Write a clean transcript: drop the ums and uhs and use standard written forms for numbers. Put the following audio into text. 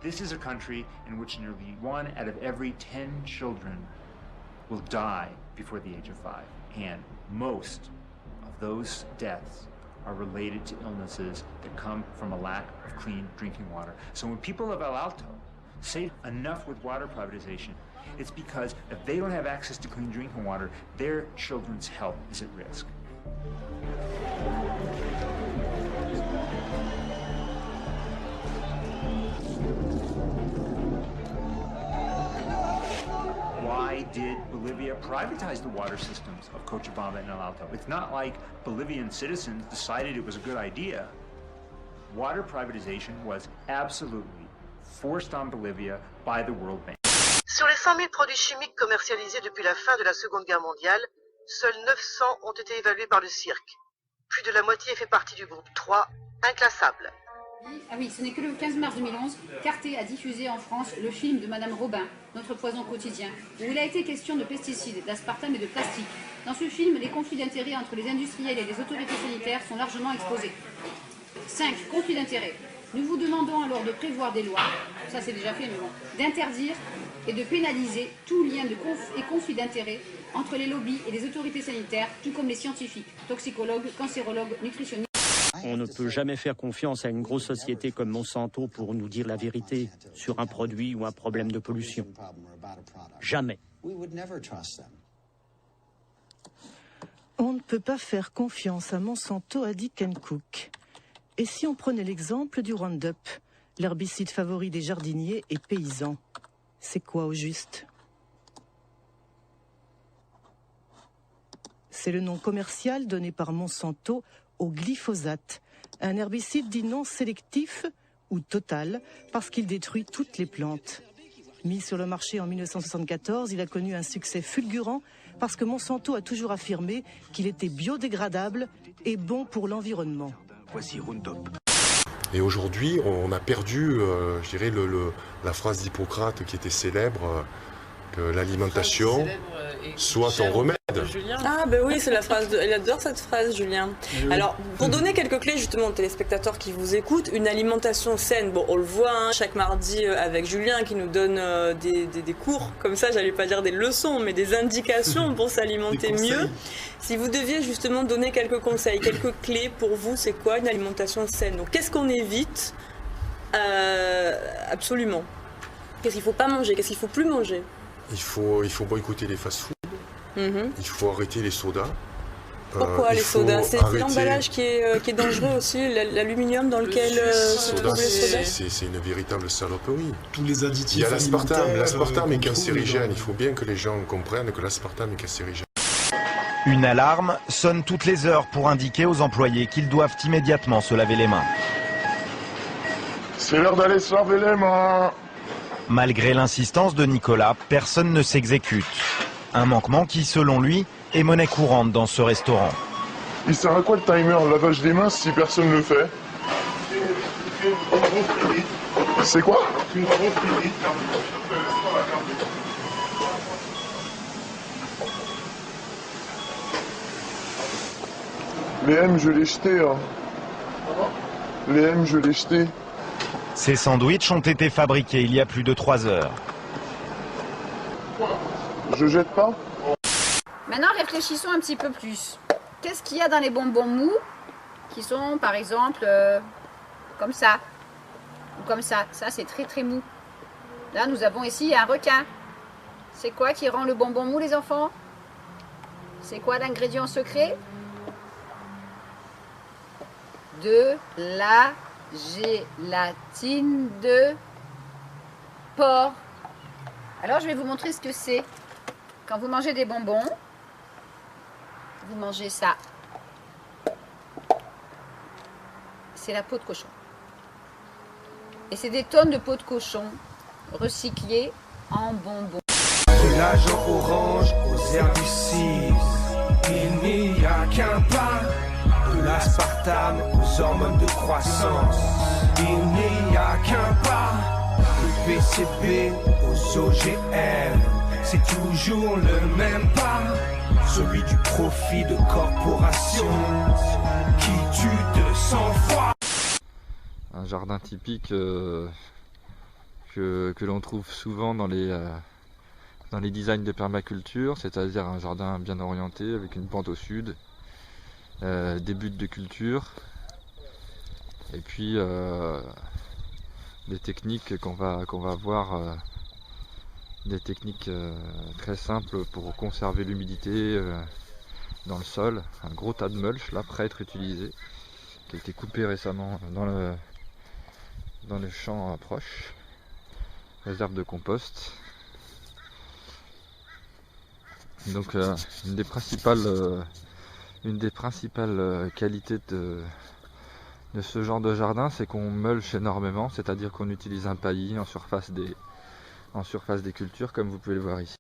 This is a country in which nearly 1 out of every 10 children will die before the age of 5. And most of those deaths are related to illnesses that come from a lack of clean drinking water. So when people of El Alto say enough with water privatization, it's because if they don't have access to clean drinking water, their children's health is at risk. Why did Bolivia privatize the water systems of Cochabamba and El Alto? It's not like Bolivian citizens decided it was a good idea. Water privatization was absolutely forced on Bolivia by the World Bank. Sur les 100 000 produits chimiques commercialisés depuis la fin de la Seconde Guerre mondiale, seuls 900 ont été évalués par le cirque. Plus de la moitié fait partie du groupe 3, inclassable. Ah oui, ce n'est que le 15 mars 2011 qu'Arte a diffusé en France le film de Madame Robin, Notre poison quotidien, où il a été question de pesticides, d'aspartame et de plastique. Dans ce film, les conflits d'intérêts entre les industriels et les autorités sanitaires sont largement exposés. 5. Conflits d'intérêts. Nous vous demandons alors de prévoir des lois, ça c'est déjà fait mais bon, d'interdire et de pénaliser tout lien et conflit d'intérêts entre les lobbies et les autorités sanitaires, tout comme les scientifiques, toxicologues, cancérologues, nutritionnistes. On ne peut jamais faire confiance à une grosse société comme Monsanto pour nous dire la vérité sur un produit ou un problème de pollution. Jamais. On ne peut pas faire confiance à Monsanto, a dit Ken Cook. Et si on prenait l'exemple du Roundup, l'herbicide favori des jardiniers et paysans, c'est quoi au juste? C'est le nom commercial donné par Monsanto au glyphosate, un herbicide dit non sélectif ou total parce qu'il détruit toutes les plantes. Mis sur le marché en 1974, il a connu un succès fulgurant parce que Monsanto a toujours affirmé qu'il était biodégradable et bon pour l'environnement. Voici Roundup. Et aujourd'hui, on a perdu, je dirais, la phrase d'Hippocrate qui était célèbre, que l'alimentation soit ton remède. Julien. Ah ben oui, c'est la phrase il adore cette phrase, Julien. Oui. Alors, pour donner quelques clés justement aux téléspectateurs qui vous écoutent, une alimentation saine, bon on le voit hein, chaque mardi avec Julien qui nous donne des cours, comme ça j'allais pas dire des leçons, mais des indications pour s'alimenter mieux. Si vous deviez justement donner quelques conseils, quelques clés pour vous, c'est quoi une alimentation saine? Donc qu'est-ce qu'on évite absolument? Qu'est-ce qu'il faut pas manger? Qu'est-ce qu'il faut plus manger? Il faut boycotter les fast-foods. Il faut arrêter les sodas. Pourquoi les sodas? C'est l'emballage qui est dangereux aussi, l'aluminium dans lequel se trouvent les sodas. C'est une véritable saloperie. Tous les additifs. Il y a l'aspartame. L'aspartame est cancérigène. Il faut bien que les gens comprennent que l'aspartame est cancérigène. Une alarme sonne toutes les heures pour indiquer aux employés qu'ils doivent immédiatement se laver les mains. C'est l'heure d'aller se laver les mains. Malgré l'insistance de Nicolas, personne ne s'exécute. Un manquement qui, selon lui, est monnaie courante dans ce restaurant. Il sert à quoi le timer, le lavage des mains, si personne ne le fait? C'est quoi? Les M, je l'ai jeté. Hein. Les M, je l'ai jeté. Ces sandwichs ont été fabriqués il y a plus de 3 heures. Je jette pas. Maintenant, réfléchissons un petit peu plus. Qu'est-ce qu'il y a dans les bonbons mous qui sont, par exemple, comme ça ou comme ça? Ça, c'est très très mou. Là, nous avons ici un requin. C'est quoi qui rend le bonbon mou, les enfants? C'est quoi l'ingrédient secret? De la gélatine de porc. Alors, je vais vous montrer ce que c'est. Quand vous mangez des bonbons, vous mangez ça. C'est la peau de cochon. Et c'est des tonnes de peau de cochon recyclées en bonbons. De l'agent orange aux herbicides, il n'y a qu'un pas. De l'aspartame aux hormones de croissance, il n'y a qu'un pas. Le PCB aux OGM, c'est toujours le même pas. Celui du profit de corporation qui tue de sang-froid. Un jardin typique que l'on trouve souvent dans les designs de permaculture, c'est-à-dire un jardin bien orienté avec une pente au sud, des buts de culture, et puis des techniques qu'on va voir, des techniques très simples pour conserver l'humidité dans le sol. Un gros tas de mulch là prêt à être utilisé, qui a été coupé récemment dans le champ proche, réserve de compost. Donc une des principales qualités de ce genre de jardin, c'est qu'on mulch énormément, c'est-à-dire qu'on utilise un paillis en surface des cultures, comme vous pouvez le voir ici.